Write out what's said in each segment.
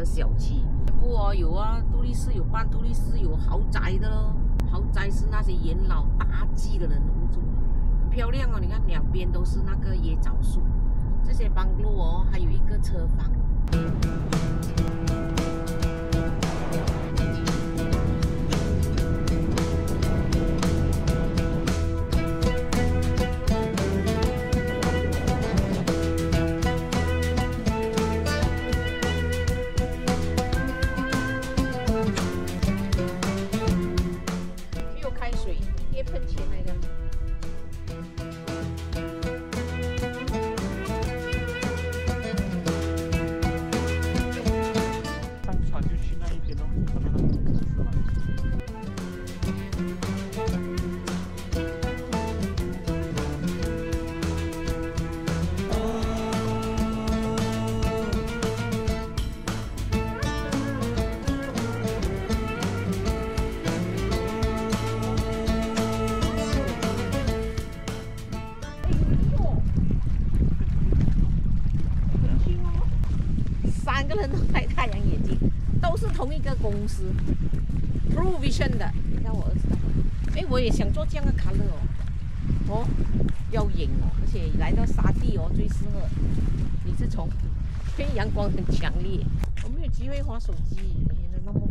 的小区。不哦，有啊，独立式有半独立式，有豪宅的咯。豪宅是那些元老大忌的人入住的，很漂亮哦。你看两边都是那个椰枣树，这些邦路哦，还有一个车房。开水也喷钱来的。上船就去那一边哦，那边那个是吗？3个人都戴太阳眼镜，都是同一个公司 ，Provision 的。你看我儿子戴，哎，我也想做这样的 color 哦，要赢哦，而且来到沙地哦最适合。你是从，因为阳光很强烈，我没有机会滑手机，每天都那么忙。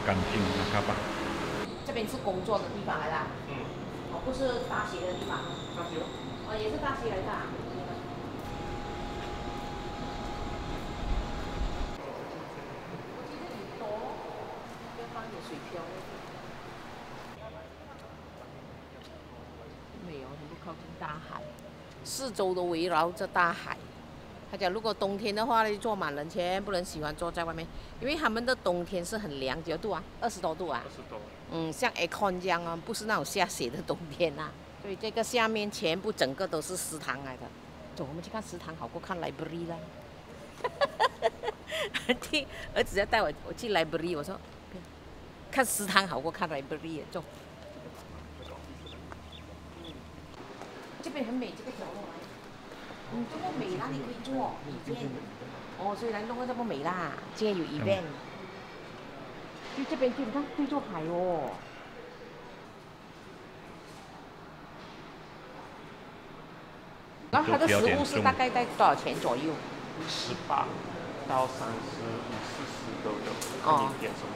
干净นะครับป่ะ这边是工作的地方来的，哦，不是大学的地方。大学哦，也是大学来的。我记得很多，要放点水漂。没有，很不靠近大海，四周都围绕着大海。他讲，如果冬天的话呢，坐满人，全部人喜欢坐在外面，因为他们的冬天是很凉，几多度啊？20多度啊。20多。像 aircon 这样啊，不是那种下雪的冬天啊。所以这个下面全部整个都是食堂来的。走，我们去看食堂好过看 library 啦。儿子要带我去 library， 我说看食堂好过看 library， 走。这边很美，这个角落来。这么美啦，你可以做 event。哦，所以来弄个这么美啦，今天有 event。就这边就你看对着海哦。然后它的食物是大概在多少钱左右？18到35、40都有。看你点什么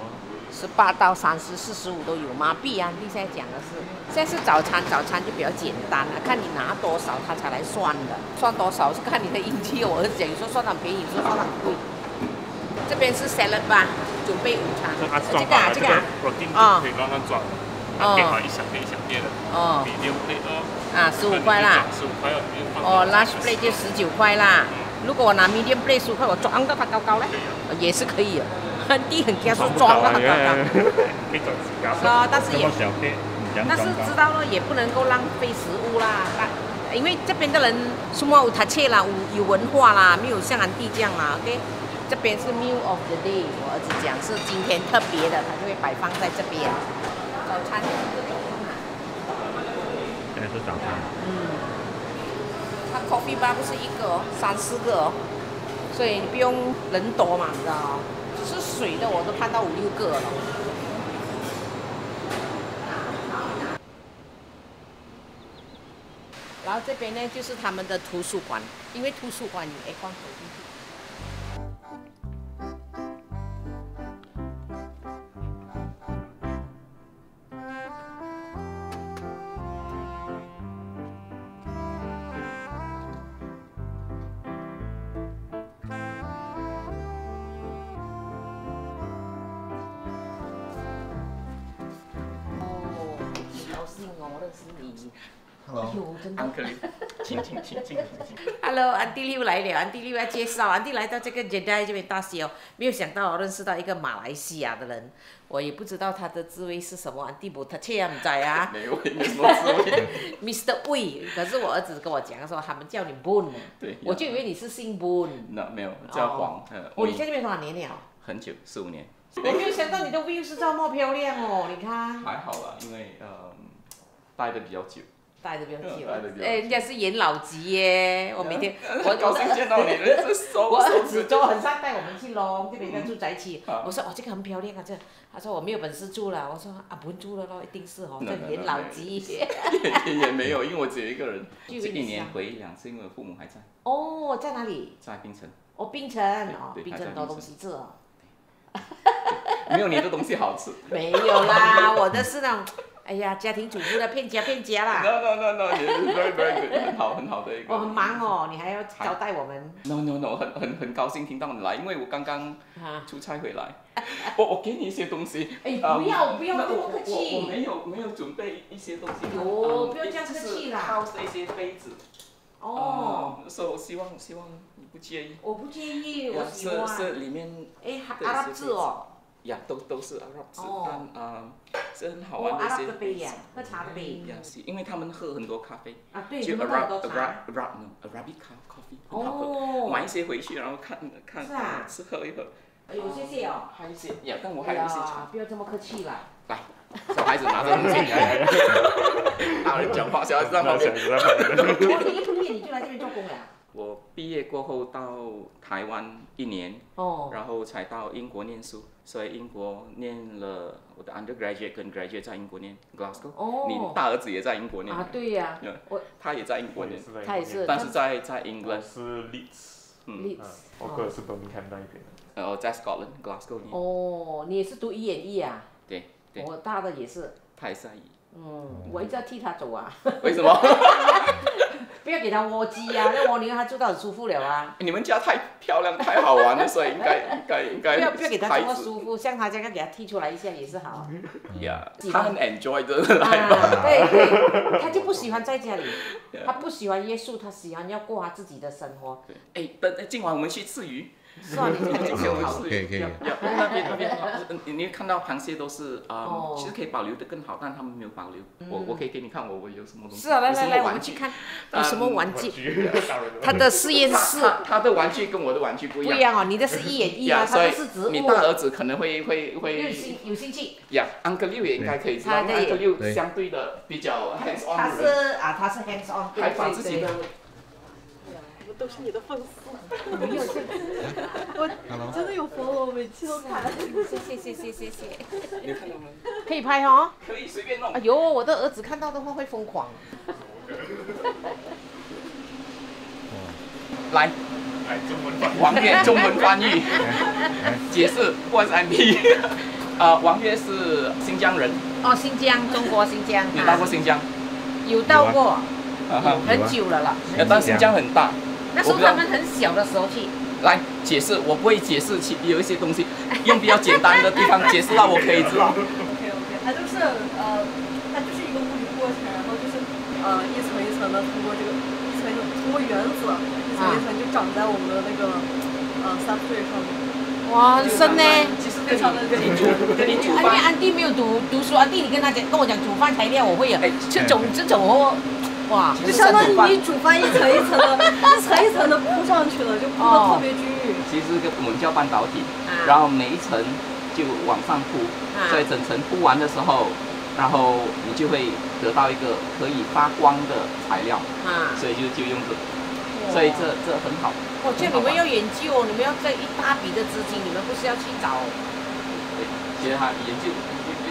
？18到30、45都有。马币啊，你现在讲的是，现在是早餐，早餐就比较简单了，看你拿多少他才来算的，算多少是看你的运气。我儿子讲，有时候算很便宜，有时候算很贵。这边是 salad 吧，准备午餐。这个啊，我定就可以乱转。给好一小片一小片的。medium plate 哦。15块啦。15块哦，large plate 就19块啦。如果我拿 medium plate 15块，我装到它高高嘞，也是可以的。很低很高，是装到它高高。可以转高。但是也，但是知道了，也不能够浪费食物啦。因为这边的人什么有读册啦，有文化啦，没有像俺弟这样啦。OK， 这边是 meal of the day， 我儿子讲是今天特别的，他就会摆放在这边。早餐就是这里嘛。现在是早餐。它 coffee bar 不是一个哦，3、4个哦，所以你不用人多嘛，你知道吗？只是水的我都看到5、6个了。然后这边呢就是他们的图书馆，因为图书馆有aircon走进去。哦，高兴哦，认识你。 Hello，哎呦，真的。请。Hello， 安迪六来了，安迪六要介绍，安迪来到这个 Jeddah 这边大溪哦，没有想到认识到一个马来西亚的人，我也不知道他的滋味是什么，安迪不他切啊不知啊。没有什么滋味。Mr. Wei， 可是我儿子跟我讲说，他们叫你 Boon， 对，我就以为你是姓 Boon。那没有，叫黄。哦，你在这边多少年了？很久，15年。我没有想到你的 view 是这么漂亮哦，你看。还好啦，因为待的比较久。待的比较久。待得比较久。人家是元老级耶，我每天很高兴见到你，这手。我儿子都很常带我们去咯，这边跟住在一起。我说哦，这个很漂亮啊，这。他说我没有本事住了，我说啊不住了咯，一定是哦，这元老级。也没有，因为我只有一个人，这一年回2次，因为我父母还在。哦，在哪里？在槟城。哦，槟城哦，槟城很多东西吃哦。没有你的东西好吃。没有啦，我的是那种，哎呀，家庭主妇的骗家啦。No， 你是 very good， 很好的一个。我很忙哦，你还要招待我们。No， 很高兴听到你来，因为我刚刚出差回来。我给你一些东西。哎，不要那么客气。我没有准备一些东西。哦，不要这样客气啦。就是一些杯子。哦。所以我希望你不介意。我不介意，我喜欢。是里面。哎，阿拉伯字哦。呀，都是阿拉伯字，但是很好玩的一些。阿拉伯杯呀，喝茶的杯。因为他们喝很多咖啡。啊，对，他们喝很多茶。Arabica coffee， 很好喝。买一些回去，然后看，吃喝一喝。哎呦，谢谢哦。还有一些，但我还有一些茶。不要这么客气啦。来，小孩子拿着东西。大人讲话，小孩子在旁边。你一毕业你就来这边做工了？我毕业过后到台湾1年，然后才到英国念书，所以英国念了我的 undergraduate 跟 graduate 在英国念 Glasgow。你大儿子也在英国念。啊，对呀。他也在英国念。他也是。但是在 England。是 Leeds。我哥是 Birmingham 那边的。在 Scotland Glasgow 念。哦，你也是读ENE啊？对。我大的也是。他也是。我一直要替他走啊。为什么？不要给他窝鸡啊，那蜗牛他住到很舒服了啊。你们家太漂亮太好玩了，所以应该。不要给他这么舒服，像他这样给他踢出来一下也是好。呀，他很 enjoy 的。对，他就不喜欢在家里，他不喜欢约束，他喜欢要过他自己的生活。哎，今晚我们去吃鱼。是啊，你今天好。可以。那边，你看到螃蟹都是其实可以保留的更好，但他们没有保留。我可以给你看我有什么东西。是啊，来，我们去看有什么玩具。他的实验室。他的玩具跟我的玩具不一样。不一样哦，你的是ENE啊，他的是植物。你大儿子可能会。有兴趣。呀，Uncle Liu 也应该可以知道，Uncle Liu 相对的比较 hands on。他是 hands on， 还把自己的。都是你的粉丝，我真的有 follow， 我每期都看。谢。你看到吗？可以拍哦。可以随便弄。哎呦，我的儿子看到的话会疯狂。来，王月中文翻译，解释 What's MP。王月是新疆人。哦，新疆，中国新疆。你到过新疆？有到过，很久了啦。但新疆很大。那时候他们很小的时候去。来解释，我不会解释，有一些东西用比较简单的地方解释到我可以知道。OK， 它就是一个物理过程，然后就是一层一层的通过这个通过原子一层一层就长在我们的那个substrate 上面。哇，很深呢。其实非常的跟你煮饭。安迪没有读书，安迪你跟我讲煮饭材料我会有，这种哦。哇，就相当于你煮饭一层一层的铺上去了，就铺的特别均匀。其实我们叫半导体，然后每一层就往上铺，所以整层铺完的时候，然后你就会得到一个可以发光的材料，所以就用这，所以这很好。我觉得你们要研究，你们要这一大笔的资金，你们不是要去找？对，其实他研究。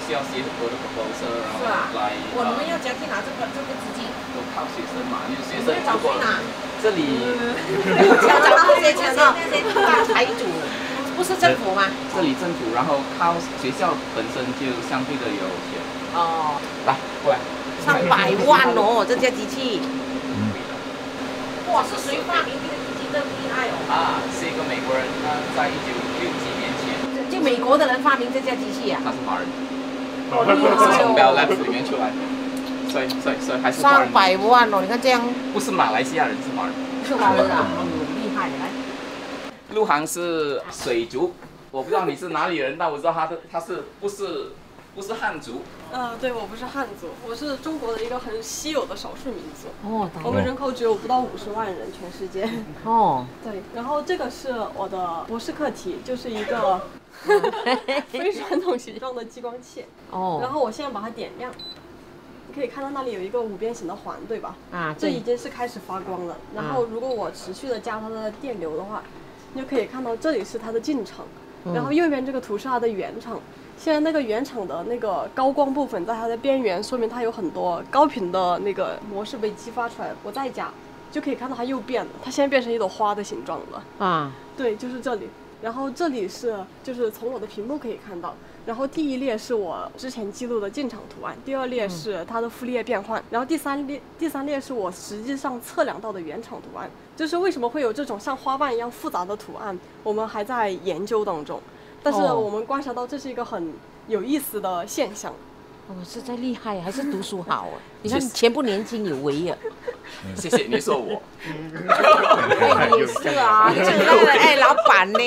需要写很多的 proposal， 然后来。你们要讲去拿这个资金？都靠学生嘛，有学生。找谁拿？这里。要找那些大财主，不是政府吗？这里政府，然后靠学校本身就相对的有钱。哦。来，过来。上百万哦，这架机器。哇，是谁发明这个机器这么厉害哦？是一个美国人，他在1960几年前。就美国的人发明这架机器啊？他是华人。好厉害哦！从 Bell Labs 里面出来。所以还是华人。300万哦，你看这样。不是马来西亚人，是华人。是华人啊，厉害！来，陆航是水族，我不知道你是哪里人，但我知道他不是汉族。对，我不是汉族，我是中国的一个很稀有的少数民族。哦，我们人口只有不到50万人，全世界。哦，对，然后这个是我的博士课题，就是一个非传统形状的激光器。哦，然后我现在把它点亮。你可以看到那里有一个5边形的环，对吧？这已经是开始发光了。然后如果我持续的加它的电流的话，你就可以看到这里是它的进场，然后右边这个图是它的原场。现在那个原场的那个高光部分在它的边缘，说明它有很多高频的那个模式被激发出来。我再加，就可以看到它又变了，它现在变成一朵花的形状了。对，就是这里。然后这里就是从我的屏幕可以看到。然后第一列是我之前记录的进场图案，第2列是它的傅立叶变换，然后第三列是我实际上测量到的原场图案。就是为什么会有这种像花瓣一样复杂的图案，我们还在研究当中。但是我们观察到这是一个很有意思的现象。实在厉害，还是读书好啊！你看前不年轻有为啊。谢谢你说我。也是啊，哎，老板呢？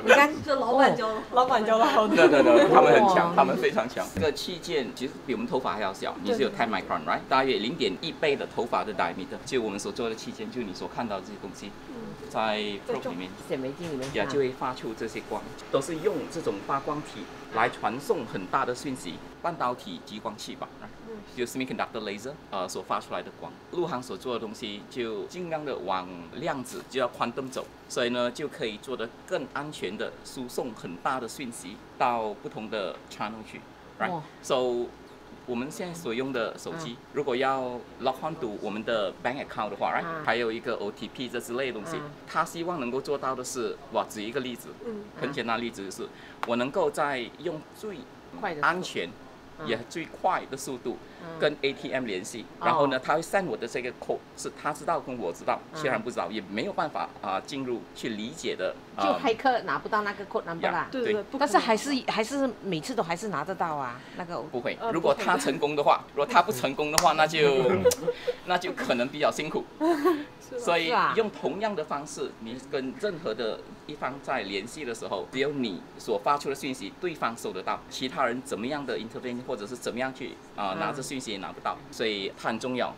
你看这老板教的好。对，他们很强，他们非常强。这个器件其实比我们头发还要小，你是有10 micron right， 大约0.1倍的头发的 diameter。就我们所做的器件，就你所看到的这些东西，在 probe 里面，显微镜里面，就会发出这些光，都是用这种发光体来传送很大的讯息，半导体激光器吧。就 semiconductor laser 所发出来的光，陆航所做的东西就尽量的往量子就要quantum走，所以呢就可以做得更安全的输送很大的讯息到不同的 channel 去 ，right？ So 我们现在所用的手机，如果要 log on to 我们的 bank account 的话 ，right？ 还有一个 OTP 这之类的东西，他希望能够做到的是，举一个例子，很简单的例子就是，我能够在用最安全也最快的速度跟 ATM 联系，然后呢，他会 send 我的这个 code， 是他知道跟我知道，虽然不知道，也没有办法进入去理解的。就黑客拿不到那个 code number 啦。对，但是还是每次都还是拿得到啊，那个。不会，如果他成功的话，如果他不成功的话，那就可能比较辛苦。所以用同样的方式，你跟任何的一方在联系的时候，只有你所发出的讯息，对方收得到，其他人怎么样的 intervene 或者是怎么样去拿着讯息也拿不到，所以它很重要。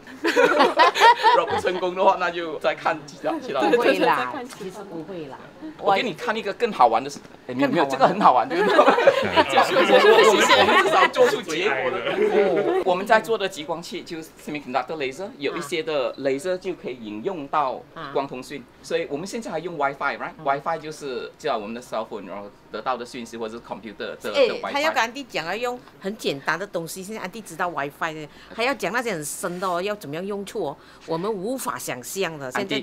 如果不成功的话，那就再看其他。不会啦，其实不会啦。我给你看一个更好玩的事，没有这个很好玩，对不对？我们至少做出结果了。我们在做的激光器就是 semiconductor laser， 有一些的 laser 就可以引用到光通讯，所以我们现在还用 WiFi，right？WiFi 就是叫我们的 cell phone 然后得到的讯息或者是 computer 的 WiFi。他要跟安迪讲要用很简单的东西，现在安迪知道 WiFi 的，还要讲那些很深的要怎么样用处我们无法想象的。现在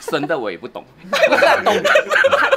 深的我也不懂。不是懂，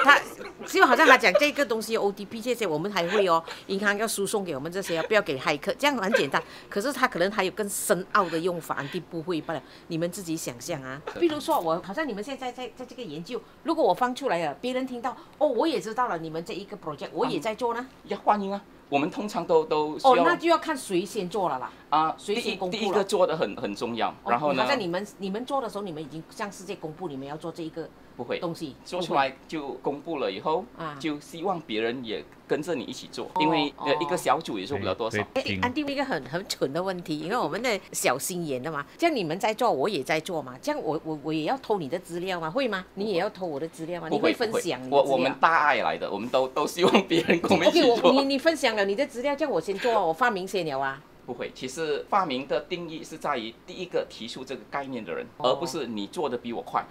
他就好像他讲这个东西 OTP 这些我们还会银行要输送给我们这些不要给骇客，这样很简单。可是他可能还有更深奥的用法，安迪不会罢了。你们自己想象啊。比如说好像你们现在在这个研究，如果我放出来了，别人听到我也知道了，你们这一个 project 我也在做呢。要欢迎啊。我们通常都需要那就要看谁先做了啦。谁先公布了？第一个做的很重要，然后呢？好像你们做的时候，你们已经向世界公布你们要做这一个不会东西，做出来就公布了以后，就希望别人也跟着你一起做，因为一个小组也做不了多少。安迪一个很蠢的问题，因为我们的小心眼的嘛，这样你们在做，我也在做嘛，这样我也要偷你的资料吗？会吗？你也要偷我的资料吗？你会分享你的资料？我们大爱来的，我们都希望别人跟我们一起做。你分享了你的资料，这样我先做，我发明先了啊。不会，其实发明的定义是在于第一个提出这个概念的人，而不是你做的比我快。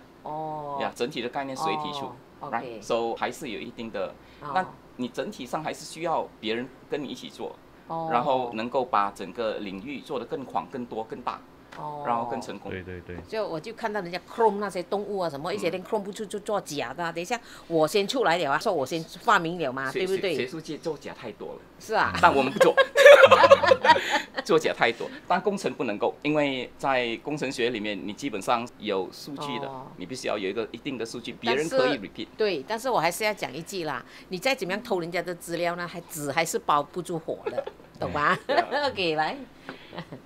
整体的概念谁提出？right， so 还是有一定的，那你整体上还是需要别人跟你一起做，然后能够把整个领域做得更广、更多、更大。然后更成功。对。我就看到人家 clone 那些动物啊什么，一些人 clone 不出就做假的等一下我先出来了说我先发明了嘛，对不对？学术界做假太多了。是啊。但我们不做。做假太多，但工程不能够，因为在工程学里面，你基本上有数据的，你必须要有一定的数据，别人可以 repeat。对，但是我还是要讲一句啦，你再怎么样偷人家的资料呢，纸还是包不住火的，懂吗？OK， 来。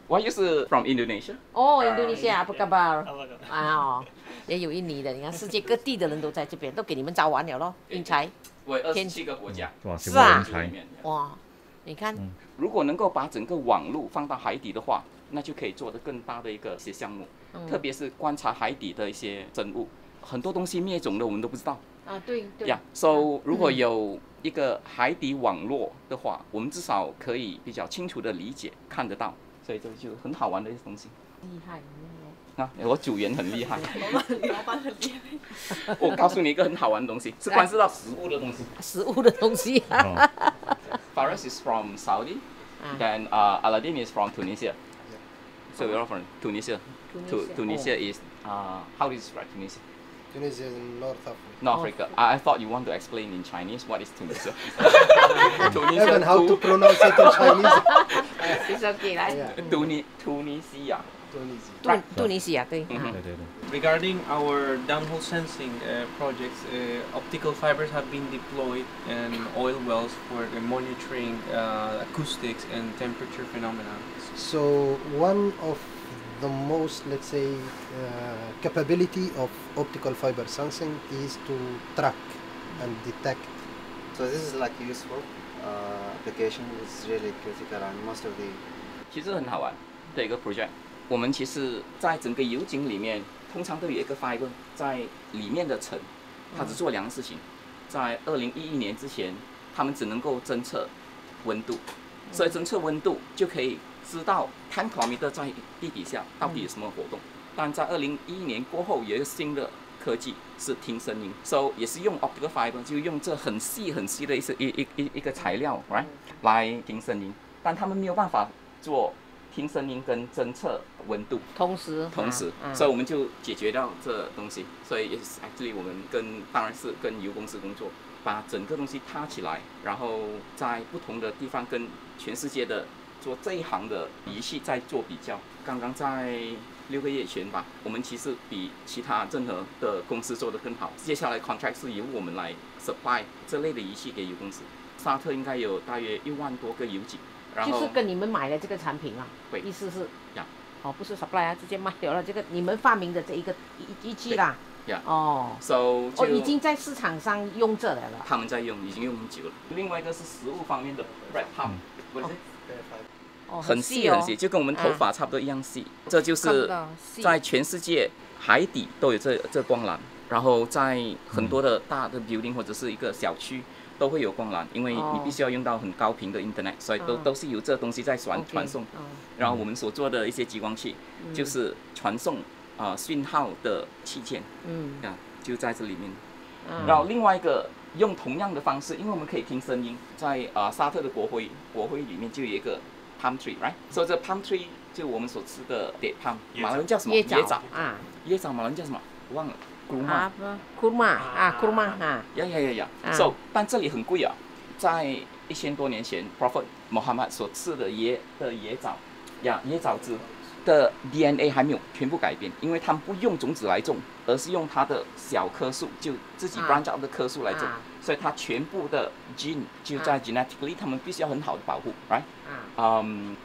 我又是 from Indonesia。哦，Indonesia apa kabar？啊，也有印尼的，你看世界各地的人都在这边，都给你们招完了咯，英才。我27个国家。是啊。哇，你看。如果能够把整个网路放到海底的话，那就可以做得更大的一些项目，特别是观察海底的一些生物，很多东西灭种的我们都不知道。啊，对。So 如果有一个海底网络的话，我们至少可以比较清楚的理解、看得到，所以这就很好玩的一些东西。厉害。啊，我组员很厉害。老板很厉害。我告诉你一个很好玩的东西，是关系到食物的东西。食物的东西。Faris is from Saudi, then Aladdin is from Tunisia. So we're all from Tunisia. Tunisia is how do you describe Tunisia? Tunisia is in North Africa. North Africa. I thought you want to explain in Chinese what is Tunisia. Tunisia. Even how to pronounce it in Chinese. It's okay, right? Tunisia. Tunisia, 对。Regarding our downhole sensing projects, optical fibers have been deployed in oil wells for monitoring acoustics and temperature phenomena. So one of the most, let's say, capability of optical fiber sensing is to track and detect. So this is like useful application. It's really critical and most of the. 其实很好玩的一个 project。我们其实在整个油井里面，通常都有一个 fiber 在里面的层，它只做2个事情。在2011年之前，他们只能够侦测温度，所以侦测温度就可以知道 10 km 在地底下到底有什么活动。但在2011年过后，有一个新的科技是听声音 ，so 也是用 optical fiber， 就用这很细的一个材料 ，right 来听声音，但他们没有办法做。听声音跟侦测温度，同时，所以我们就解决掉这东西。所以也是 actually 我们当然是跟油公司工作，把整个东西搭起来，然后在不同的地方跟全世界的做这一行的仪器在做比较。刚刚在6个月前吧，我们其实比其他任何的公司做得更好。接下来 contract 是由我们来 supply 这类的仪器给油公司。沙特应该有大约1万多个油井。就是跟你们买的这个产品啊，意思是，不是 supply 啊，直接卖掉了这个你们发明的这一个仪器啦，已经在市场上用这来了。他们在用，已经用很久了。另外一个是食物方面的 bread pump，很细，就跟我们头发差不多一样细。这就是在全世界海底都有这光缆，然后在很多的大的 building 或者是一个小区。都会有光缆，因为你必须要用到很高频的 internet， 所以都是有这东西在传送。然后我们所做的一些激光器，就是传送讯号的器件，就在这里面。然后另外一个用同样的方式，因为我们可以听声音，在沙特的国徽里面就有一个 palm tree，right？ 所以这 palm tree 就我们所吃的 date palm， 马来人叫什么？椰枣啊，椰枣马来人叫什么？我忘了。kurma So 但这里很贵啊，在1000多年前 Prophet Muhammad 所吃的椰枣汁的 DNA 还没有全部改变，因为他们不用种子来种，而是用它的小棵树，就自己 branch out 的棵树来种，所以它全部的 gene 就在 genetically 他们必须要很好的保护 ，right？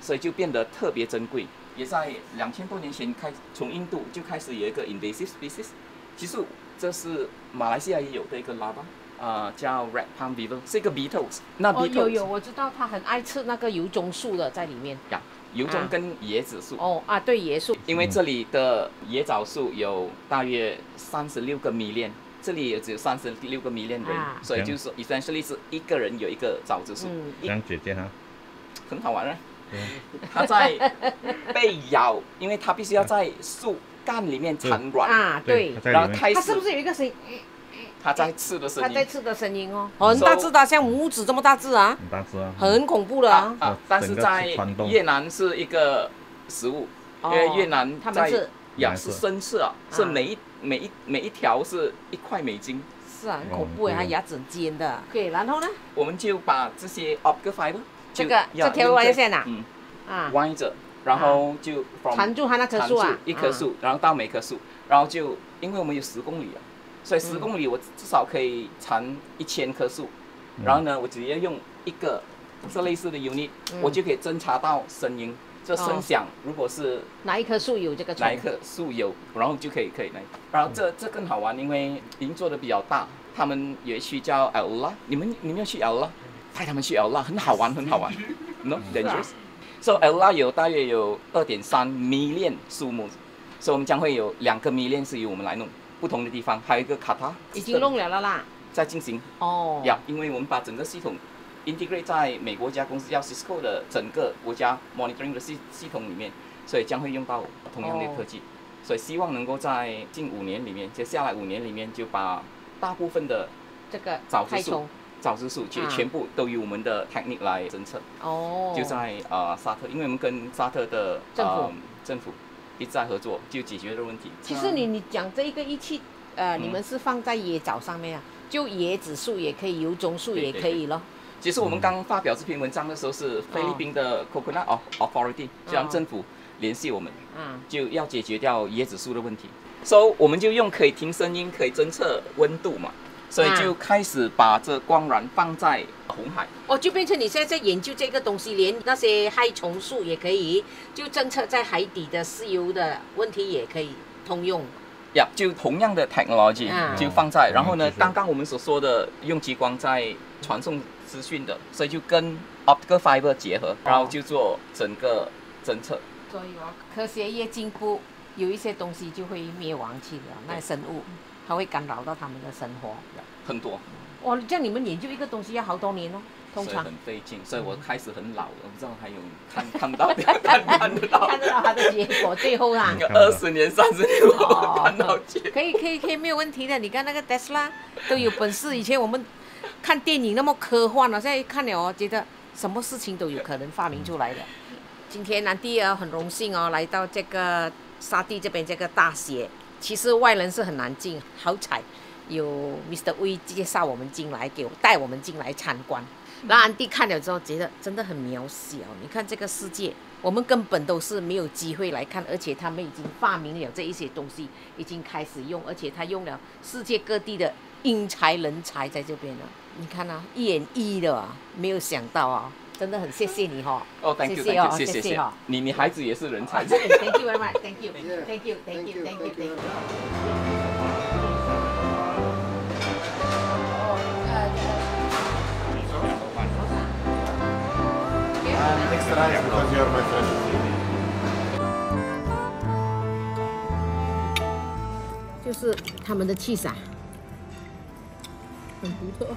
所以就变得特别珍贵。也在2000多年前从印度就开始有一个 invasive species。其实这是马来西亚也有的一个 larva，叫 red palm beetle， 是一个 beetles。那 beetles 有，我知道它很爱吃那个油棕树的在里面。油棕跟椰子树。对，椰树。因为这里的椰枣树有大约36个 million， 这里也只有36个 million 人，所以就是说 essentially 是一个人有一个枣子树。这样姐姐哈，很好玩啊！它在被咬，因为它必须要在树干里面产卵对，然后开始，它是不是有一个声音？它在吃的声音，它在吃的声音哦，很大只的，像拇指这么大只啊，很大只啊，很恐怖的啊。但是在越南是一个食物，因为越南他们是是生吃啊，是每一条是1块美金。是啊，很恐怖哎，它牙齿很尖的。对，然后呢？我们就把这些 optical fiber， 这条外线呐，弯着。然后就缠住它那棵树啊，一棵树，然后到每棵树，然后就因为我们有10公里啊，所以10公里我至少可以缠1000棵树，然后呢，我只要用一个这类似的 unit，我就可以侦查到声音，这声响如果是哪一棵树有这个虫，哪一棵树有，然后就可以来。然后这更好玩，因为已经做的比较大。他们有一区叫 Aula， 你们要去 Aula， 带他们去 Aula， 很好玩，no dangerous。So Aula 大约有2.3 million 树木，所以我们将会有2个 million 是由我们来弄，不同的地方，还有一个卡塔已经弄了啦，在进行。哦。呀，因为我们把整个系统 integrate 在美国一家公司叫 Cisco 的整个国家 monitoring 的系统里面，所以将会用到同样的科技，所以希望能够在近5年里面，接下来5年里面就把大部分的这个早知数全部都由我们的 technique 来侦测。哦。就在沙特，因为我们跟沙特的政府一直在合作，就解决的问题。其实你讲这一个仪器，你们是放在椰枣上面啊，就椰子树也可以，油棕树也可以咯。其实我们刚发表这篇文章的时候，是菲律宾的 Coconut Authority， 就让政府联系我们，就要解决掉椰子树的问题。所以我们就用可以听声音、可以侦测温度嘛，所以就开始把这光缆放在红海。哦，就变成你现在在研究这个东西，连那些害虫树也可以，就侦测在海底的石油的问题也可以通用。呀，就同样的 technology 就放在，然后呢，刚刚我们所说的用激光在传送资讯的，所以就跟 optical fiber 结合，然后就做整个侦测。所以科学越进步，有一些东西就会灭亡去了，那生物它会干扰到他们的生活。很多。哇，这样你们研究一个东西要好多年哦，通常。所以很费劲，所以我开始很老了，我不知道还有看不到，看得到它的结果，最后啊，20年、30年后看到结果。可以，没有问题的。你看那个 Tesla 都有本事，以前我们看电影那么科幻了，现在看了觉得什么事情都有可能发明出来的。今天南帝很荣幸来到这个沙地这边这个大学，其实外人是很难进，好彩有 Mr. Wee 介绍我们进来，带我们进来参观。然后安迪看了之后觉得真的很渺小，你看这个世界，我们根本都是没有机会来看，而且他们已经发明了这一些东西，已经开始用，而且他用了世界各地的英才人才在这边了。你看啊，一眼一的啊，没有想到啊。真的很谢谢你哈！哦 ，thank you， 谢谢哈！你孩子也是人才。Thank you very much. Thank you. Next time because you are my friend. 就是他们的气色很独特。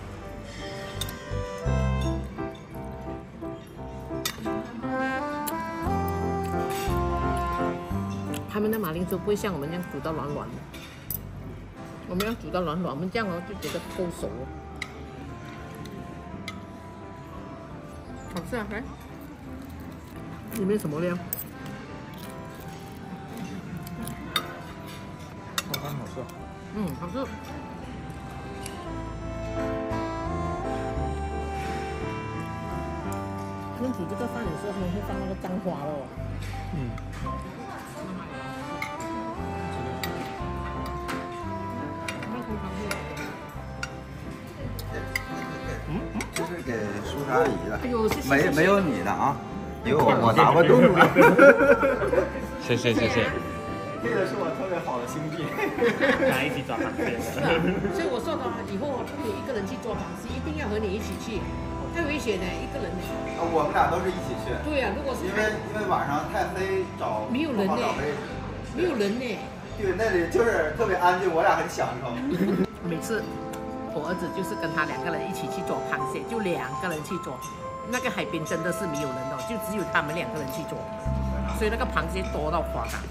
他们的马铃薯不会像我们这样煮到软软的，我们要煮到软软，我们这样就觉得够熟了。好吃啊！里面什么料？好吃。好吃。他们煮这个饭的时候，他们会放那个姜花了。这是给苏莎姨的，哎呦，谢谢没有你的啊，有我拿不动了。谢谢。这个是我特别好的兄弟，来一起抓螃蟹。所以我说的以后不可以一个人去抓螃蟹，一定要和你一起去，太危险了，一个人呢。我们俩都是一起去。对呀，如果是因为晚上太黑，没有人呢，没有人呢。对，那里就是特别安静，我俩很享受。每次我儿子就是跟他2个人一起去捉螃蟹，就2个人去捉。那个海边真的是没有人哦，就只有他们2个人去捉，所以那个螃蟹多到夸张。